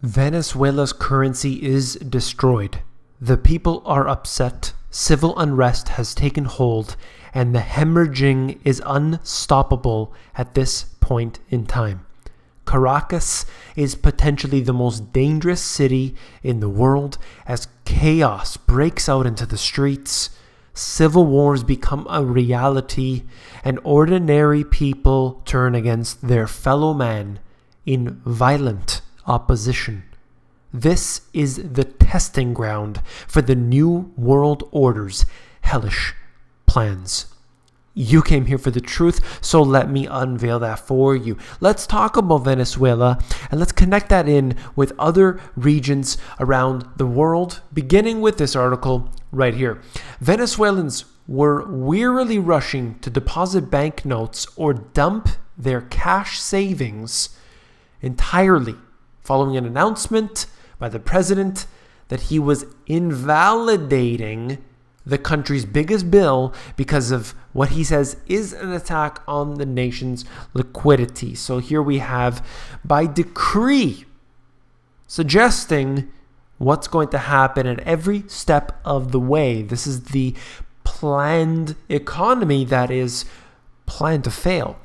Venezuela's currency is destroyed. The people are upset, civil unrest has taken hold, and the hemorrhaging is unstoppable at this point in time. Caracas is potentially the most dangerous city in the world as chaos breaks out into the streets, civil wars become a reality, and ordinary people turn against their fellow man in violent opposition. This is the testing ground for the New World Order's hellish plans. You came here for the truth, so let me unveil that for you. Let's talk about Venezuela, and let's connect that in with other regions around the world, beginning with this article right here. Venezuelans were wearily rushing to deposit banknotes or dump their cash savings entirely following an announcement by the president that he was invalidating the country's biggest bill because of what he says is an attack on the nation's liquidity. So here we have, by decree, suggesting what's going to happen at every step of the way. This is the planned economy that is planned to fail.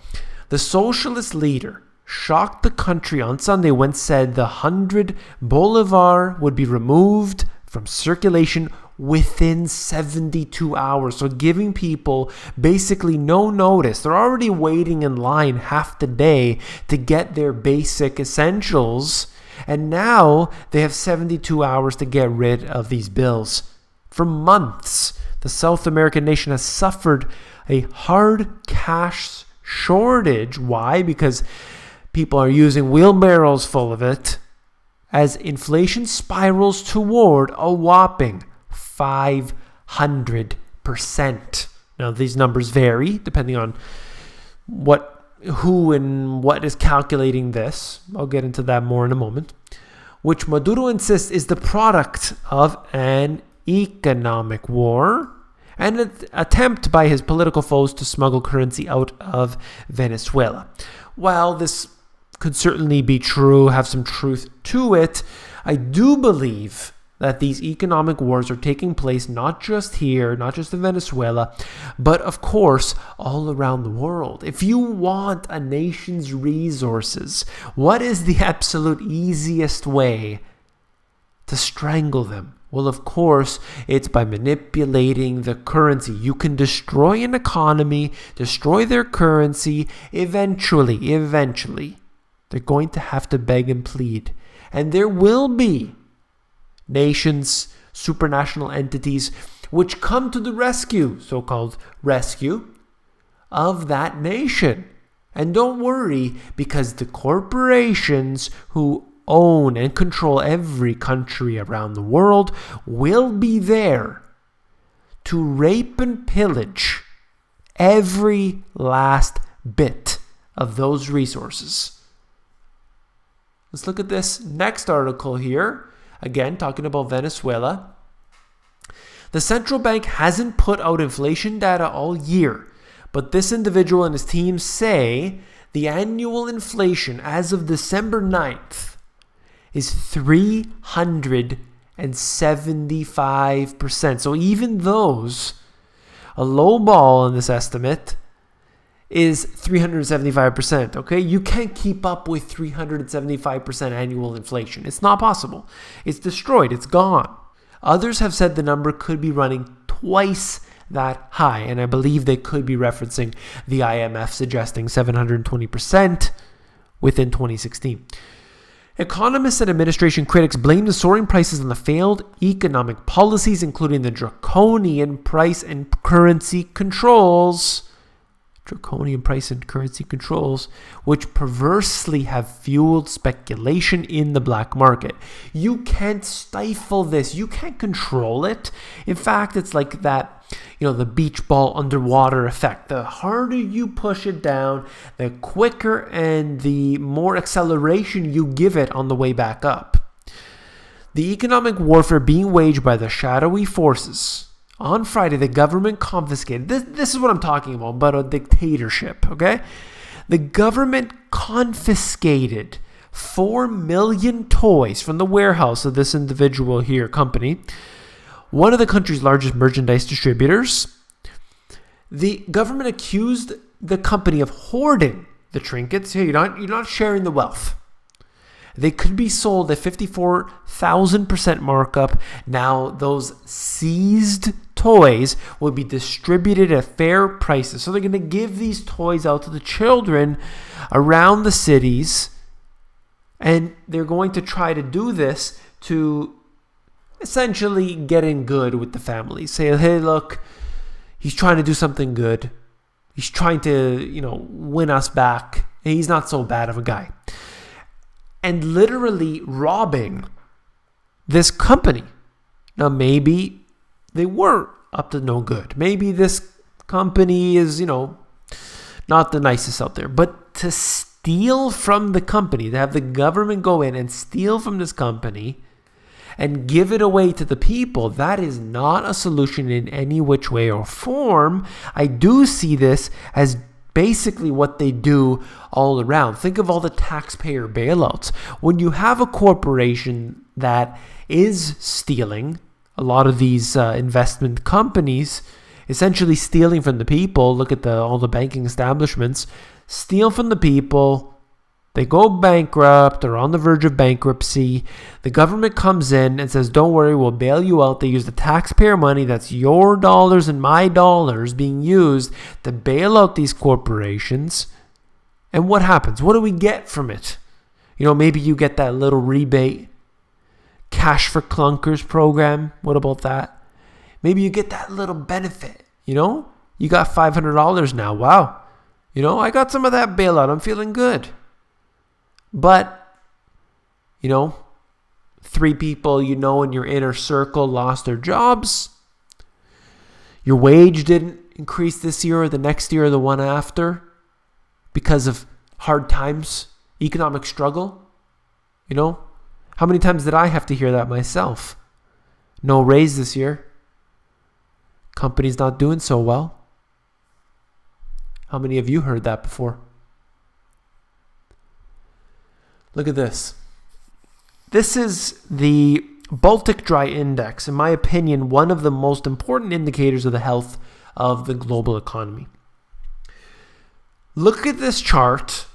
The socialist leader shocked the country on Sunday when said the 100 bolivar would be removed from circulation within 72 hours. So giving people basically no notice. They're already waiting in line half the day to get their basic essentials. And now they have 72 hours to get rid of these bills. For months, the South American nation has suffered a hard cash shortage. Why? Because people are using wheelbarrows full of it as inflation spirals toward a whopping 500%. Now, these numbers vary depending on who and what is calculating this. I'll get into that more in a moment. Which Maduro insists is the product of an economic war and an attempt by his political foes to smuggle currency out of Venezuela. While this could certainly be true, have some truth to it, I do believe that these economic wars are taking place not just here, not just in Venezuela, but of course all around the world. If you want a nation's resources, what is the absolute easiest way to strangle them? Well, of course, it's by manipulating the currency. You can destroy an economy, destroy their currency. Eventually, they're going to have to beg and plead. And there will be nations, supranational entities, which come to the rescue, so-called rescue, of that nation. And don't worry, because the corporations who own and control every country around the world will be there to rape and pillage every last bit of those resources. Let's look at this next article here. Again, talking about Venezuela. The central bank hasn't put out inflation data all year, but this individual and his team say the annual inflation as of December 9th is 375%. So even those, a low ball in this estimate is 375%, okay? You can't keep up with 375% annual inflation. It's not possible. It's destroyed. It's gone. Others have said the number could be running twice that high, and I believe they could be referencing the IMF suggesting 720% within 2016. Economists and administration critics blame the soaring prices on the failed economic policies, including the draconian price and currency controls, which perversely have fueled speculation in the black market. You can't stifle this. You can't control it. In fact, it's like that, the beach ball underwater effect. The harder you push it down, the quicker and the more acceleration you give it on the way back up. The economic warfare being waged by the shadowy forces. On Friday, the government confiscated, this is what I'm talking about a dictatorship, okay? The government confiscated 4 million toys from the warehouse of this individual here company, one of the country's largest merchandise distributors. The government accused the company of hoarding the trinkets. Hey, you're not sharing the wealth. They could be sold at 54,000% markup. Now, those seized toys will be distributed at fair prices. So they're going to give these toys out to the children around the cities. And they're going to try to do this to essentially get in good with the family. Say, hey, look, he's trying to do something good. He's trying to, win us back. He's not so bad of a guy. And literally robbing this company. Now, maybe they were up to no good. Maybe this company is, not the nicest out there. But to steal from the company, to have the government go in and steal from this company and give it away to the people, that is not a solution in any which way or form. I do see this as basically what they do all around. Think of all the taxpayer bailouts. When you have a corporation that is stealing, a lot of these investment companies essentially stealing from the people. Look at all the banking establishments. Steal from the people. They go bankrupt or on the verge of bankruptcy. The government comes in and says, don't worry, we'll bail you out. They use the taxpayer money, that's your dollars and my dollars, being used to bail out these corporations. And what happens? What do we get from it? Maybe you get that little rebate. Cash for clunkers program. What about that? Maybe you get that little benefit. You got $500 now. Wow. I got some of that bailout. I'm feeling good. But, 3 people in your inner circle lost their jobs. Your wage didn't increase this year or the next year or the one after because of hard times, economic struggle. How many times did I have to hear that myself? No raise this year. Company's not doing so well. How many of you heard that before? Look at this. This is the Baltic Dry Index, in my opinion, one of the most important indicators of the health of the global economy. Look at this chart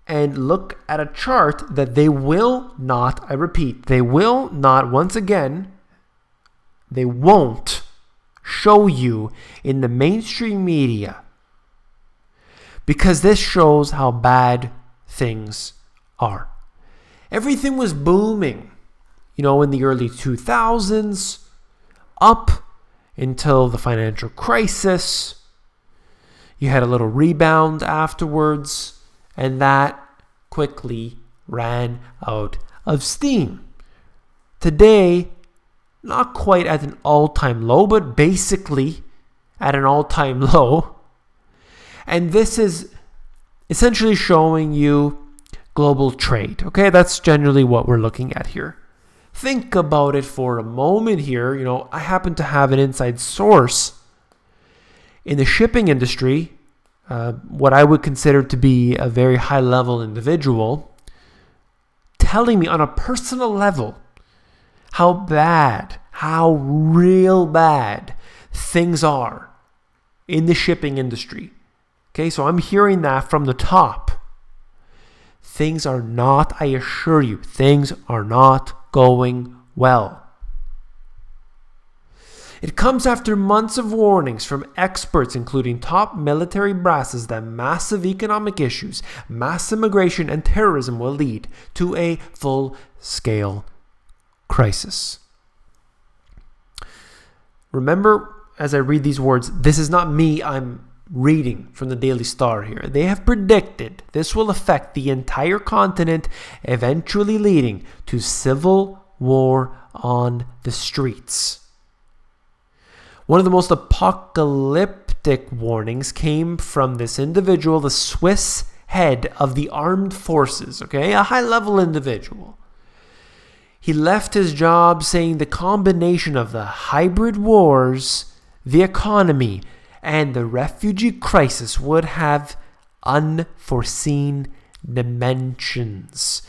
and look at a chart that they will not, I repeat, they will not, once again, they won't show you in the mainstream media, because this shows how bad things are. Everything was booming, in the early 2000s, up until the financial crisis. You had a little rebound afterwards, and that quickly ran out of steam. Today, not quite at an all-time low, but basically at an all-time low. And this is essentially showing you global trade. Okay, that's generally what we're looking at here. Think about it for a moment here. I happen to have an inside source in the shipping industry, what I would consider to be a very high-level individual, telling me on a personal level how real bad things are in the shipping industry. Okay, so I'm hearing that from the top. Things are not, I assure you, things are not going well. It comes after months of warnings from experts, including top military brasses, that massive economic issues, mass immigration, and terrorism will lead to a full-scale crisis. Remember, as I read these words, this is not me, I'm reading from the Daily Star here. They have predicted this will affect the entire continent, eventually leading to civil war on the streets. One of the most apocalyptic warnings came from this individual, the Swiss head of the armed forces, okay? A high-level individual. He left his job saying the combination of the hybrid wars, the economy, and the refugee crisis would have unforeseen dimensions.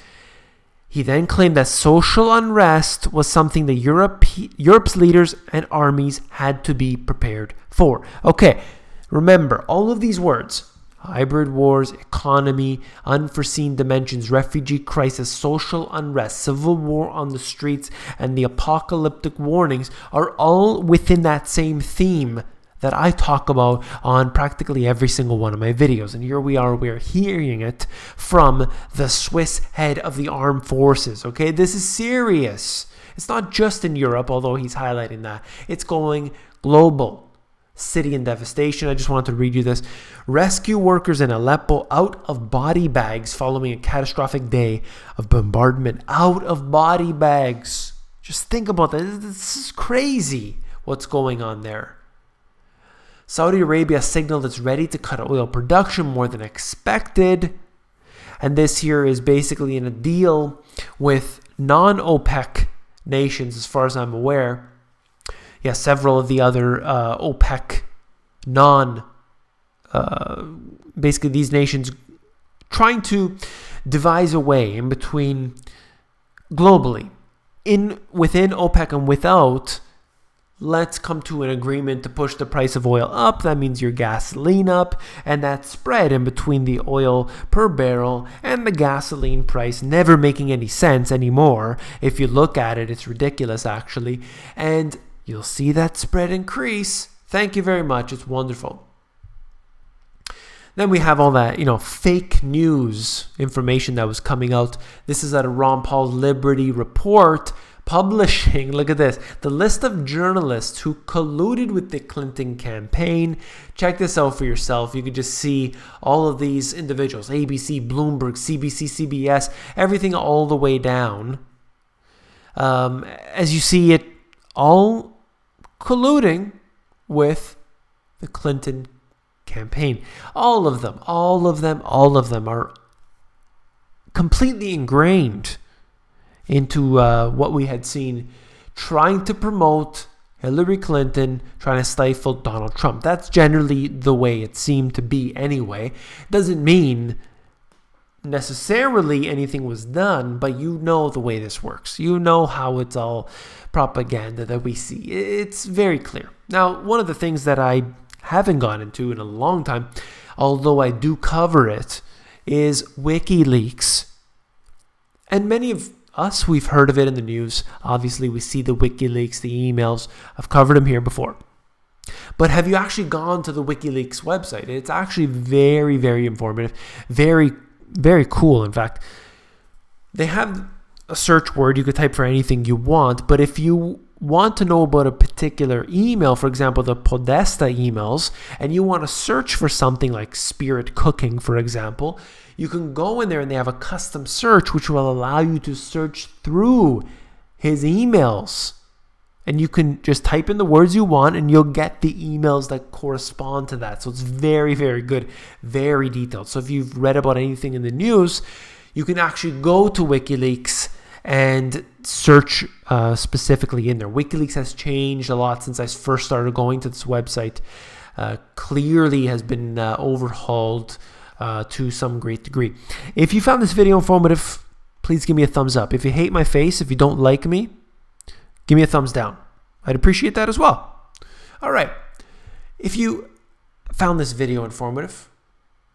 He then claimed that social unrest was something that Europe's leaders and armies had to be prepared for. Okay, remember all of these words: hybrid wars, economy, unforeseen dimensions, refugee crisis, social unrest, civil war on the streets, and the apocalyptic warnings are all within that same theme that I talk about on practically every single one of my videos. And here we're hearing it from the Swiss head of the armed forces. Okay, this is serious. It's not just in Europe, although he's highlighting that. It's going global. City and devastation. I just wanted to read you this. Rescue workers in Aleppo out of body bags following a catastrophic day of bombardment. Out of body bags. Just think about that. This is crazy what's going on there. Saudi Arabia signaled it's ready to cut oil production more than expected. And this here is basically in a deal with non-OPEC nations, as far as I'm aware. Yeah, several of the other OPEC basically these nations trying to devise a way in between globally, within OPEC and without. Let's come to an agreement to push the price of oil up. That means your gasoline up, and that spread in between the oil per barrel and the gasoline price never making any sense anymore. If you look at it, it's ridiculous actually. And you'll see that spread increase. Thank you very much. It's wonderful. Then we have all that, fake news information that was coming out. This is out of Ron Paul's Liberty Report. Publishing, look at this, the list of journalists who colluded with the Clinton campaign. Check this out for yourself. You could just see all of these individuals: ABC, Bloomberg, CBC, CBS, everything all the way down. As you see it, all colluding with the Clinton campaign. All of them are completely ingrained into what we had seen, trying to promote Hillary Clinton, trying to stifle Donald Trump. That's generally the way it seemed to be anyway. Doesn't mean necessarily anything was done, but you know the way this works. You know how it's all propaganda that we see. It's very clear. Now, one of the things that I haven't gone into in a long time, although I do cover it, is WikiLeaks. And many of us, we've heard of it in the news. Obviously, we see the WikiLeaks, the emails. I've covered them here before. But have you actually gone to the WikiLeaks website? It's actually very, very informative. Very, very cool, in fact. They have a search word. You could type for anything you want. But if you want to know about a particular email, for example, the Podesta emails, and you want to search for something like spirit cooking, for example, you can go in there and they have a custom search which will allow you to search through his emails. And you can just type in the words you want and you'll get the emails that correspond to that. So it's very, very good, very detailed. So if you've read about anything in the news, you can actually go to WikiLeaks and search specifically in there. WikiLeaks has changed a lot since I first started going to this website. Clearly has been overhauled to some great degree. If you found this video informative, please give me a thumbs up. If you hate my face, if you don't like me, give me a thumbs down. I'd appreciate that as well. All right. If you found this video informative,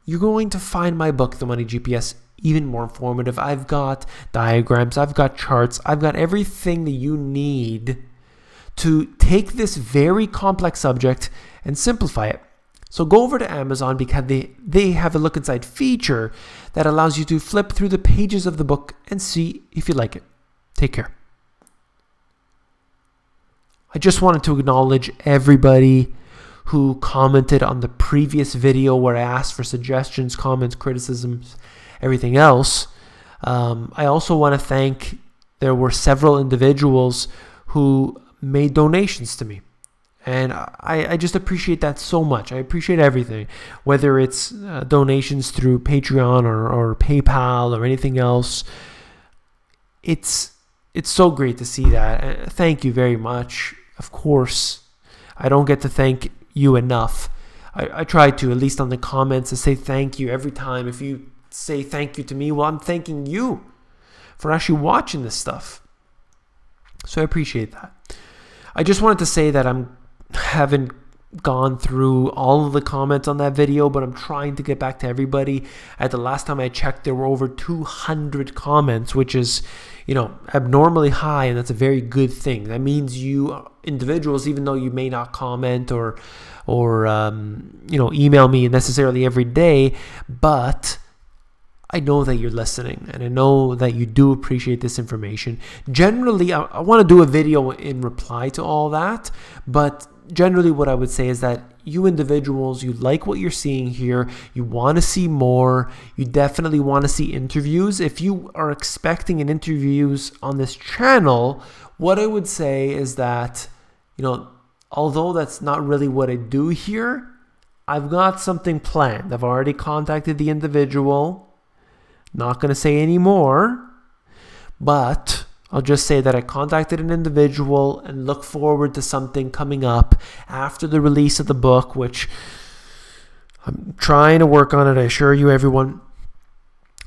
you're going to find my book, The Money GPS, even more informative. I've got diagrams, I've got charts, I've got everything that you need to take this very complex subject and simplify it. So go over to Amazon because they have a look inside feature that allows you to flip through the pages of the book and see if you like it. Take care. I just wanted to acknowledge everybody who commented on the previous video where I asked for suggestions, comments, criticisms, everything else. I also want to thank, there were several individuals who made donations to me. And I just appreciate that so much. I appreciate everything, whether it's donations through Patreon or PayPal or anything else. It's so great to see that. Thank you very much. Of course, I don't get to thank you enough. I try to, at least on the comments, to say thank you every time. If you say thank you to me. Well, I'm thanking you for actually watching this stuff. So I appreciate that. I just wanted to say that I haven't gone through all of the comments on that video, but I'm trying to get back to everybody. At the last time I checked, there were over 200 comments, which is, abnormally high, and that's a very good thing. That means you individuals, even though you may not comment or email me necessarily every day, but I know that you're listening, and I know that you do appreciate this information. Generally, I want to do a video in reply to all that, but generally what I would say is that you individuals, you like what you're seeing here, you want to see more, you definitely want to see interviews. If you are expecting an interviews on this channel, what I would say is that, although that's not really what I do here, I've got something planned. I've already contacted the individual. Not going to say any more, but I'll just say that I contacted an individual and look forward to something coming up after the release of the book, which I'm trying to work on it. I assure you, everyone,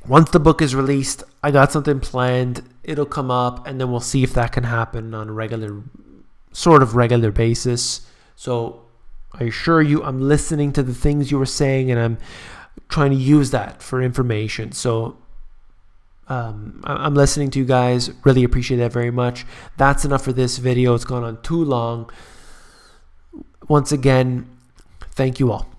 once the book is released, I got something planned. It'll come up, and then we'll see if that can happen on a regular basis. So I assure you, I'm listening to the things you were saying, and I'm trying to use that for information. So I'm listening to you guys. Really appreciate that very much. That's enough for this video. It's gone on too long. Once again, thank you all.